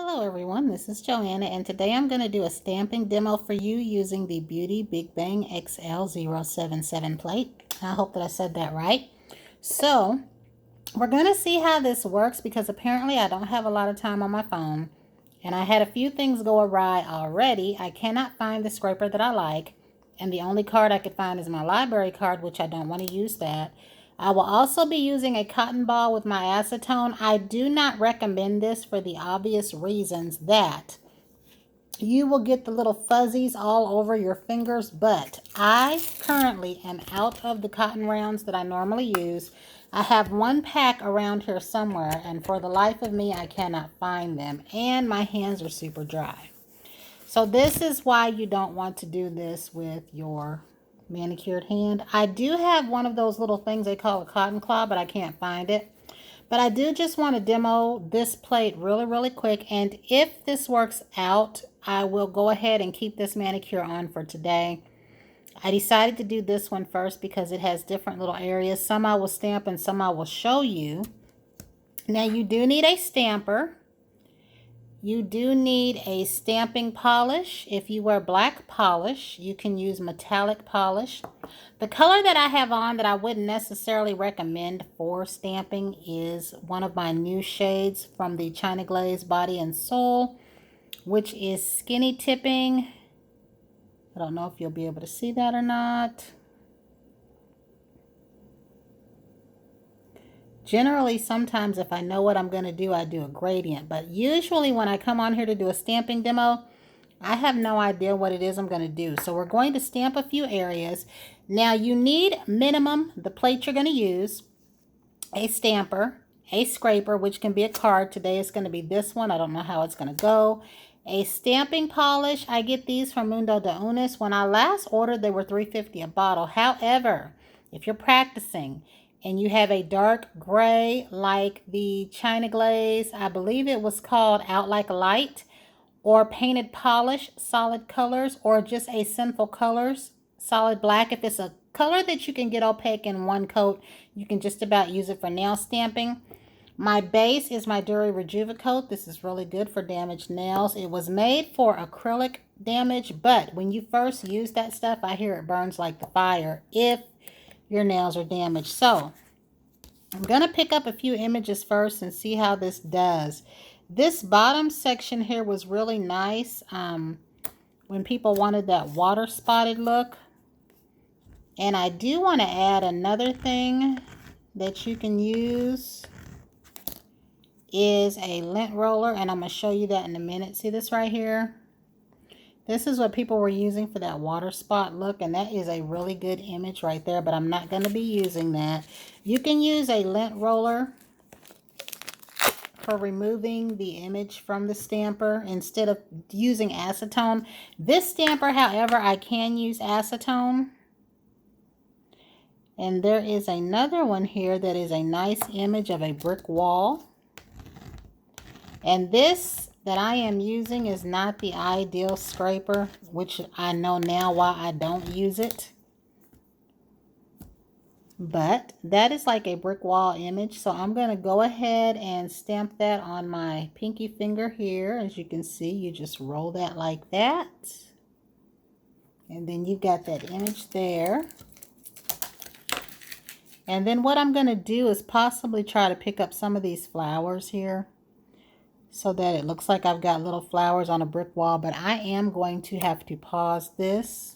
Hello everyone, this is Joanna and today I'm going to do a stamping demo for you using the Beauty BigBang XL-077 plate. I hope that I said that right. So we're going to see how this works because apparently I don't have a lot of time on my phone and I had a few things go awry already. I cannot find the scraper that I like and the only card I could find is my library card, which I don't want to use that. I will also be using a cotton ball with my acetone. I do not recommend this for the obvious reasons that you will get the little fuzzies all over your fingers, but I currently am out of the cotton rounds that I normally use. I have one pack around here somewhere, and for the life of me, I cannot find them, and my hands are super dry. So this is why you don't want to do this with your manicured hand. I do have one of those little things they call a cotton claw, but I can't find it. But I do just want to demo this plate really quick. And if this works out, I will go ahead and keep this manicure on for today. I decided to do this one first because it has different little areas. Some I will stamp and some I will show you. Now you do need a stamper. You do need a stamping polish. If you wear black polish, you can use metallic polish. The color that I have on that I wouldn't necessarily recommend for stamping is one of my new shades from the China Glaze Body and Soul, which is Skinny Tipping. I don't know if you'll be able to see that or not. Generally, sometimes if I know what I'm going to do, I do a gradient. But usually when I come on here to do a stamping demo, I have no idea what it is I'm going to do. So we're going to stamp a few areas. Now you need minimum, the plate you're going to use, a stamper, a scraper, which can be a card. Today it's going to be this one. I don't know how it's going to go. A stamping polish. I get these from Mundo de Unis. When I last ordered, they were $3.50 a bottle. However, if you're practicing and you have a dark gray like the China Glaze, I believe it was called Out Like a Light, or painted polish, solid colors, or just a Sinful Colors, solid black. If it's a color that you can get opaque in one coat, you can just about use it for nail stamping. My base is my Dury Rejuvicoat. This is really good for damaged nails. It was made for acrylic damage, but when you first use that stuff, I hear it burns like the fire if your nails are damaged. So I'm going to pick up a few images first and see how this does. This bottom section here was really nice when people wanted that water spotted look. And I do want to add another thing that you can use is a lint roller, and I'm going to show you that in a minute. See this right here? This is what people were using for that water spot look, and that is a really good image right there, but I'm not going to be using that. You can use a lint roller for removing the image from the stamper instead of using acetone. This stamper, however, I can use acetone. And there is another one here that is a nice image of a brick wall. And this that I am using is not the ideal scraper, which I know now why I don't use it. But that is like a brick wall image. So I'm going to go ahead and stamp that on my pinky finger here. As you can see, you just roll that like that. And then you've got that image there. And then what I'm going to do is possibly try to pick up some of these flowers here, so that it looks like I've got little flowers on a brick wall. But I am going to have to pause this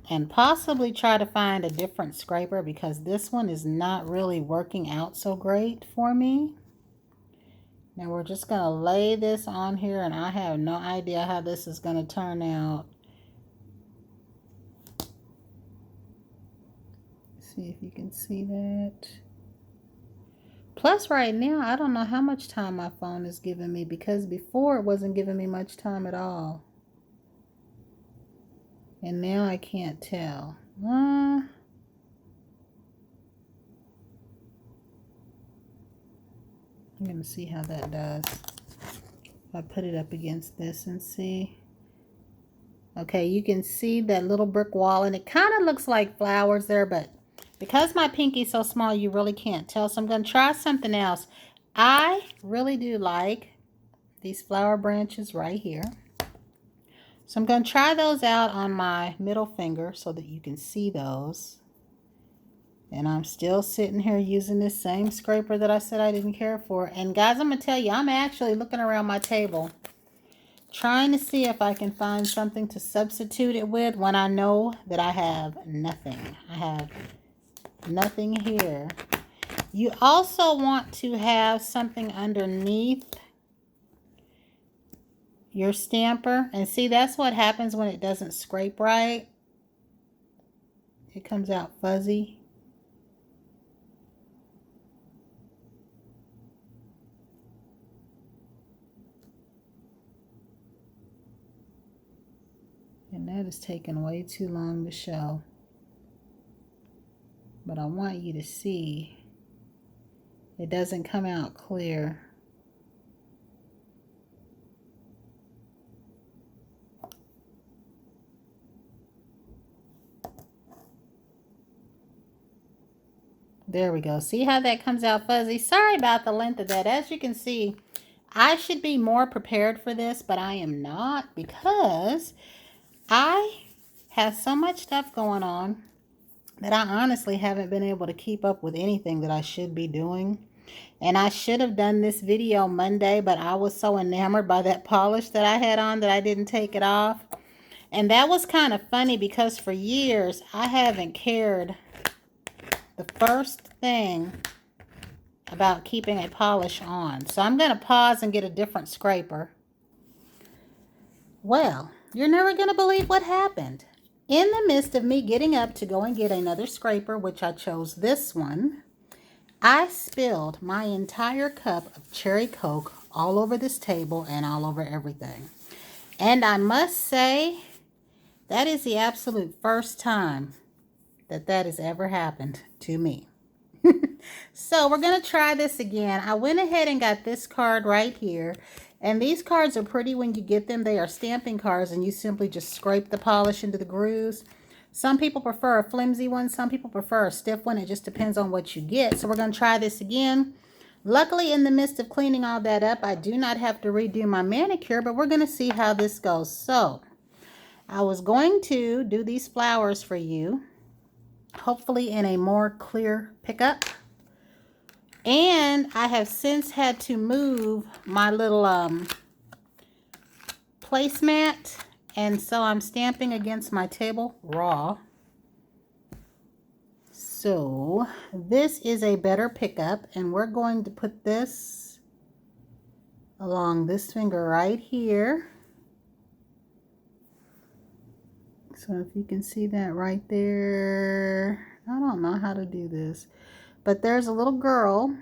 and possibly try to find a different scraper because this one is not really working out so great for me. Now we're just going to lay this on here, and I have no idea how this is going to turn out. See if you can see that. Plus right now, I don't know how much time my phone is giving me, because before it wasn't giving me much time at all. And now I can't tell. I'm going to see how that does. If I put it up against this and see. Okay, you can see that little brick wall, and it kind of looks like flowers there, but because my pinky's so small, you really can't tell. So I'm going to try something else. I really do like these flower branches right here. So I'm going to try those out on my middle finger so that you can see those. And I'm still sitting here using this same scraper that I said I didn't care for. And guys, I'm going to tell you, I'm actually looking around my table, trying to see if I can find something to substitute it with when I know that I have nothing. I have nothing here. You also want to have something underneath your stamper. And see, that's what happens when it doesn't scrape right. It comes out fuzzy. And that is taking way too long to show. But I want you to see it doesn't come out clear. There we go. See how that comes out fuzzy? Sorry about the length of that. As you can see, I should be more prepared for this, but I am not because I have so much stuff going on that I honestly haven't been able to keep up with anything that I should be doing. And I should have done this video Monday, but I was so enamored by that polish that I had on that I didn't take it off. And that was kind of funny because for years I haven't cared the first thing about keeping a polish on. So I'm going to pause and get a different scraper. Well, you're never going to believe what happened. In the midst of me getting up to go and get another scraper, which I chose this one, I spilled my entire cup of cherry Coke all over this table and all over everything. And I must say, that is the absolute first time that that has ever happened to me. So we're going to try this again. I went ahead and got this card right here. And these cards are pretty when you get them. They are stamping cards and you simply just scrape the polish into the grooves. Some people prefer a flimsy one. Some people prefer a stiff one. It just depends on what you get. So we're going to try this again. Luckily, in the midst of cleaning all that up, I do not have to redo my manicure, but we're going to see how this goes. So I was going to do these flowers for you, hopefully in a more clear pickup. And I have since had to move my little placemat, and so I'm stamping against my table raw. So this is a better pickup, and we're going to put this along this finger right here. So if you can see that right there, I don't know how to do this, but there's a little girl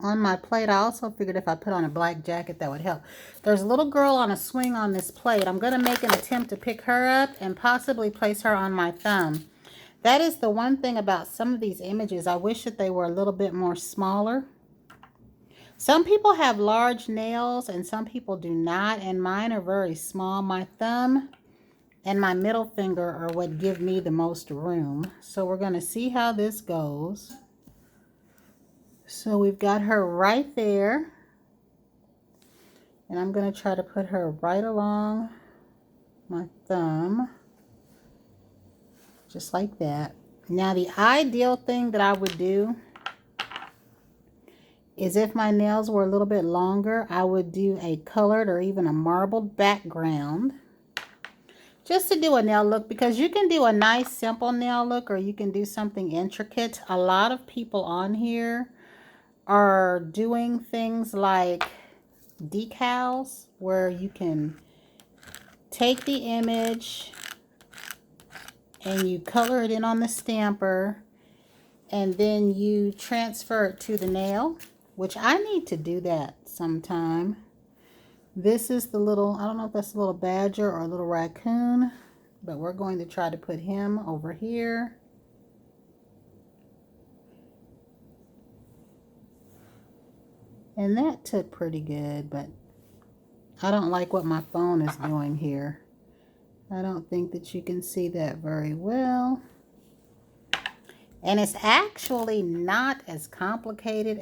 on my plate. I also figured if I put on a black jacket that would help. There's a little girl on a swing on this plate. I'm going to make an attempt to pick her up and possibly place her on my thumb. That is the one thing about some of these images. I wish that they were a little bit more smaller. Some people have large nails and some people do not, and mine are very small. My thumb and my middle finger are what give me the most room. So we're going to see how this goes. So we've got her right there. And I'm going to try to put her right along my thumb. Just like that. Now the ideal thing that I would do is if my nails were a little bit longer, I would do a colored or even a marbled background. Just to do a nail look, because you can do a nice simple nail look or you can do something intricate. A lot of people on here are doing things like decals where you can take the image and you color it in on the stamper and then you transfer it to the nail, which I need to do that sometime. This is the little, I don't know if that's a little badger or a little raccoon, but we're going to try to put him over here. And that took pretty good, but I don't like what my phone is doing here. I don't think that you can see that very well. And it's actually not as complicated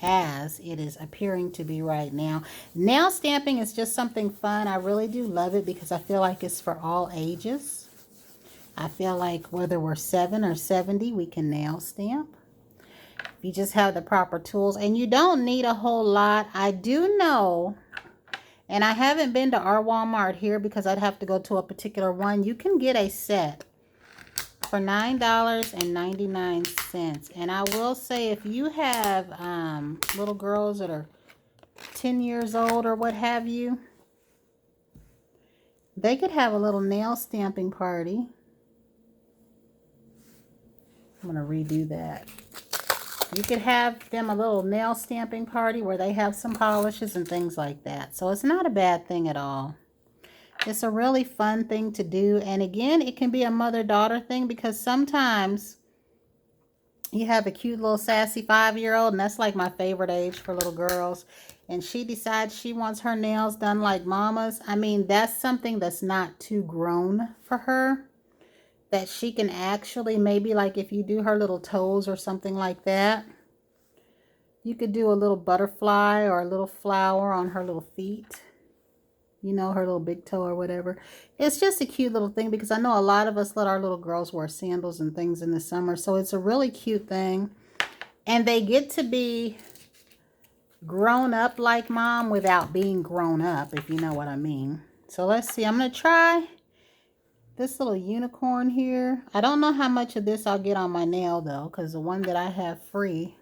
as it is appearing to be right now. Nail stamping is just something fun. I really do love it because I feel like it's for all ages. I feel like whether we're 7 or 70, we can nail stamp. If you just have the proper tools. And you don't need a whole lot. I do know, and I haven't been to our Walmart here because I'd have to go to a particular one. You can get a set for $9.99. And I will say, if you have little girls that are 10 years old or what have you, they could have a little nail stamping party. I'm going to redo that. You could have them a little nail stamping party where they have some polishes and things like that. So it's not a bad thing at all. It's a really fun thing to do. And again, it can be a mother-daughter thing because sometimes you have a cute little sassy 5-year-old, and that's like my favorite age for little girls. And she decides she wants her nails done like mama's. I mean, that's something that's not too grown for her. That she can actually, maybe like if you do her little toes or something like that, you could do a little butterfly or a little flower on her little feet. You know, her little big toe or whatever. It's just a cute little thing because I know a lot of us let our little girls wear sandals and things in the summer. So it's a really cute thing. And they get to be grown up like mom without being grown up, if you know what I mean. So let's see. I'm going to try this little unicorn here. I don't know how much of this I'll get on my nail though, because the one that I have free.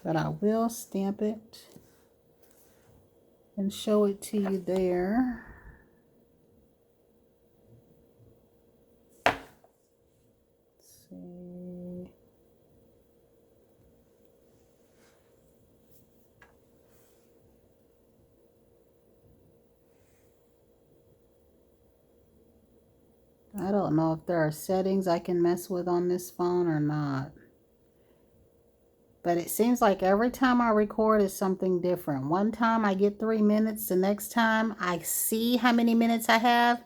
But I will stamp it and show it to you there. Let's see. I don't know if there are settings I can mess with on this phone or not. But it seems like every time I record is something different. One time I get 3 minutes. The next time I see how many minutes I have.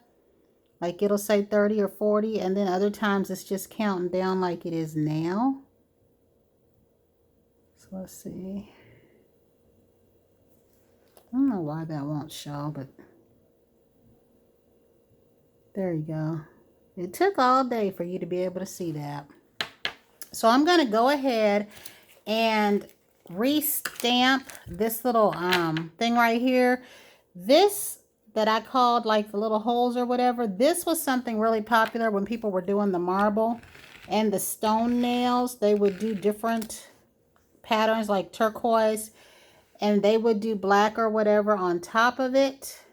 Like it'll say 30 or 40. And then other times it's just counting down like it is now. So let's see. I don't know why that won't show, but there you go. It took all day for you to be able to see that. So I'm going to go ahead and restamp this little thing right here. This that I called like the little holes or whatever, this was something really popular when people were doing the marble and the stone nails. They would do different patterns like turquoise, and they would do black or whatever on top of it,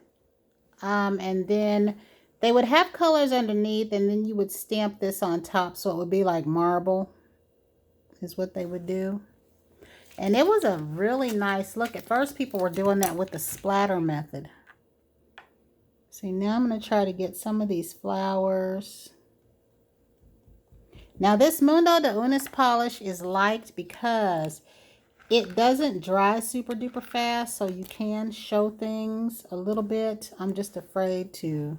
and then they would have colors underneath, and then you would stamp this on top so it would be like marble is what they would do. And it was a really nice look. At first people were doing that with the splatter method. See, now I'm going to try to get some of these flowers. Now this Mundo de Unis polish is liked because it doesn't dry super duper fast, so you can show things a little bit. I'm just afraid to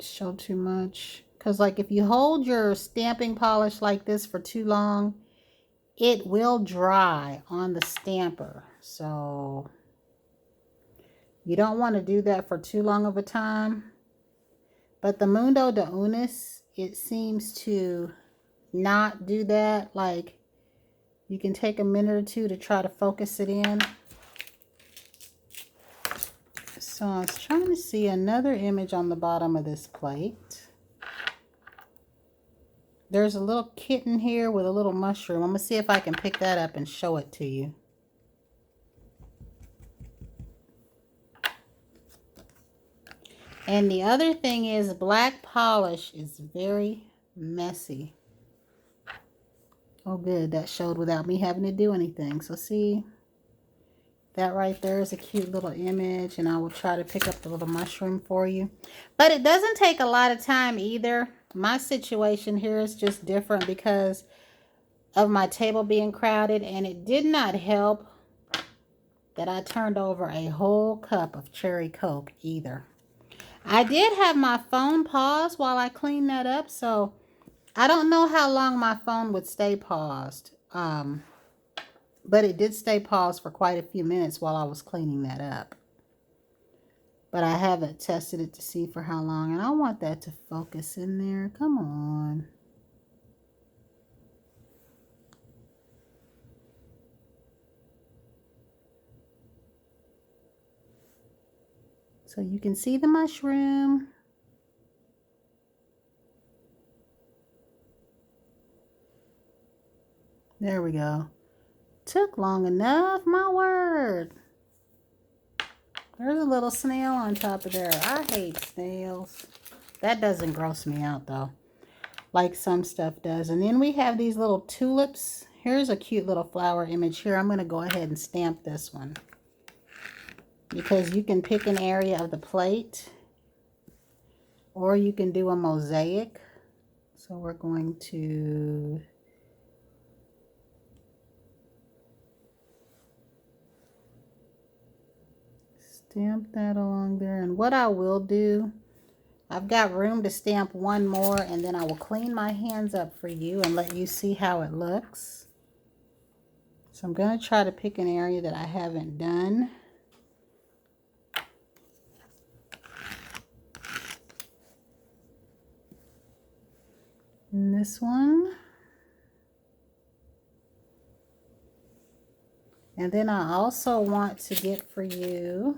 show too much. Because like if you hold your stamping polish like this for too long, it will dry on the stamper. So you don't want to do that for too long of a time. But the Mundo de Unis, it seems to not do that. Like you can take a minute or two to try to focus it in. So I was trying to see another image on the bottom of this plate. There's a little kitten here with a little mushroom. I'm going to see if I can pick that up and show it to you. And the other thing is black polish is very messy. Oh good, that showed without me having to do anything. So see, that right there is a cute little image, and I will try to pick up the little mushroom for you. But it doesn't take a lot of time either. My situation here is just different because of my table being crowded, and it did not help that I turned over a whole cup of cherry Coke either. I did have my phone pause while I cleaned that up, so I don't know how long my phone would stay paused. But it did stay paused for quite a few minutes while I was cleaning that up. But I haven't tested it to see for how long, and I want that to focus in there. Come on. So you can see the mushroom. There we go. Took long enough, my word. There's a little snail on top of there. I hate snails. That doesn't gross me out though, like some stuff does. And then we have these little tulips. Here's a cute little flower image here. I'm going to go ahead and stamp this one, because you can pick an area of the plate or you can do a mosaic. So we're going to stamp that along there. And what I will do, I've got room to stamp one more, and then I will clean my hands up for you and let you see how it looks. So I'm going to try to pick an area that I haven't done. And this one. And then I also want to get for you,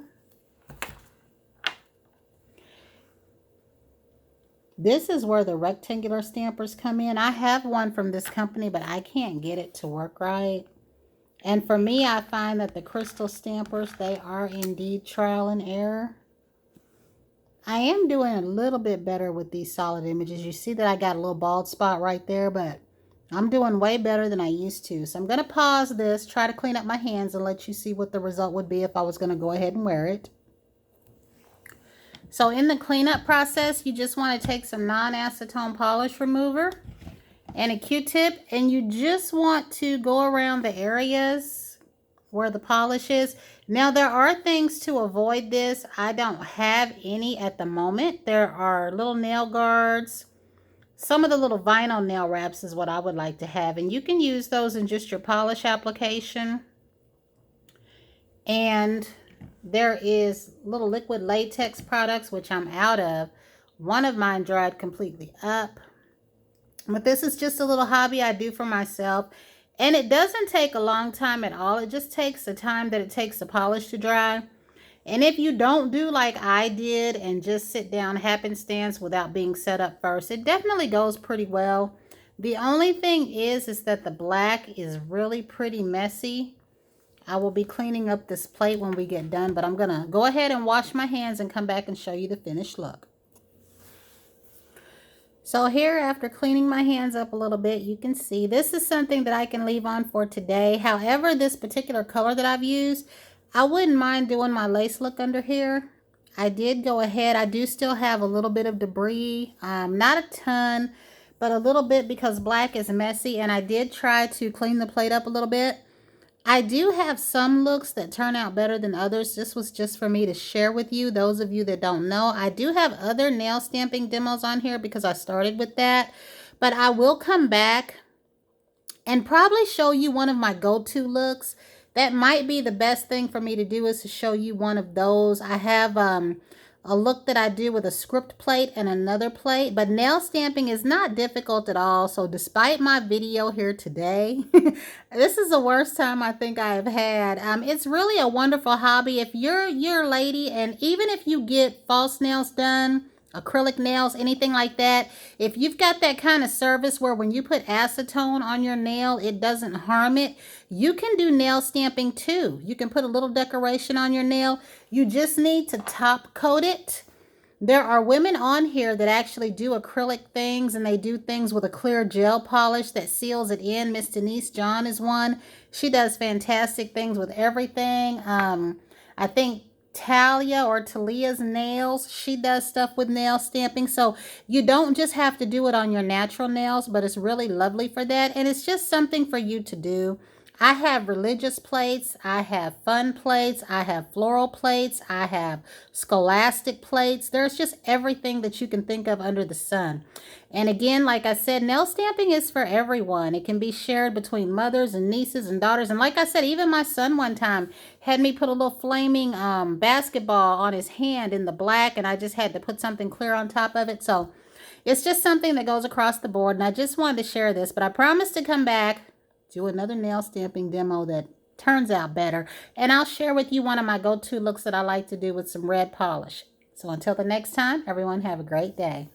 this is where the rectangular stampers come in. I have one from this company, but I can't get it to work right. And for me, I find that the crystal stampers, they are indeed trial and error. I am doing a little bit better with these solid images. You see that I got a little bald spot right there, but I'm doing way better than I used to. So I'm going to pause this, try to clean up my hands, and let you see what the result would be if I was going to go ahead and wear it. So in the cleanup process, you just want to take some non-acetone polish remover and a Q-tip, and you just want to go around the areas where the polish is. Now, there are things to avoid this. I don't have any at the moment. There are little nail guards. Some of the little vinyl nail wraps is what I would like to have, and you can use those in just your polish application. And there is little liquid latex products, which I'm out of. One of mine dried completely up. But this is just a little hobby I do for myself. And it doesn't take a long time at all. It just takes the time that it takes the polish to dry. And if you don't do like I did and just sit down happenstance without being set up first, it definitely goes pretty well. The only thing is that the black is really pretty messy. I will be cleaning up this plate when we get done, but I'm going to go ahead and wash my hands and come back and show you the finished look. So here, after cleaning my hands up a little bit, you can see this is something that I can leave on for today. However, this particular color that I've used, I wouldn't mind doing my lace look under here. I did go ahead. I do still have a little bit of debris, not a ton, but a little bit because black is messy, and I did try to clean the plate up a little bit. I do have some looks that turn out better than others. This was just for me to share with you. Those of you that don't know, I do have other nail stamping demos on here because I started with that. But I will come back and probably show you one of my go-to looks. That might be the best thing for me to do, is to show you one of those. I have a look that I do with a script plate and another plate, but nail stamping is not difficult at all. So despite my video here today, this is the worst time I think I have had. It's really a wonderful hobby. If you're a lady, and even if you get false nails done, acrylic nails, anything like that, if you've got that kind of service where when you put acetone on your nail, it doesn't harm it, you can do nail stamping too. You can put a little decoration on your nail. You just need to top coat it. There are women on here that actually do acrylic things, and they do things with a clear gel polish that seals it in. Miss Denise John is one. She does fantastic things with everything. I think Talia's Nails, she does stuff with nail stamping. So you don't just have to do it on your natural nails, but it's really lovely for that, and it's just something for you to do. I have religious plates, I have fun plates, I have floral plates, I have scholastic plates. There's just everything that you can think of under the sun. And again, like I said, nail stamping is for everyone. It can be shared between mothers and nieces and daughters. And like I said, even my son one time had me put a little flaming basketball on his hand in the black, and I just had to put something clear on top of it. So it's just something that goes across the board. And I just wanted to share this, but I promise to come back, do another nail stamping demo that turns out better. And I'll share with you one of my go-to looks that I like to do with some red polish. So until the next time, everyone have a great day.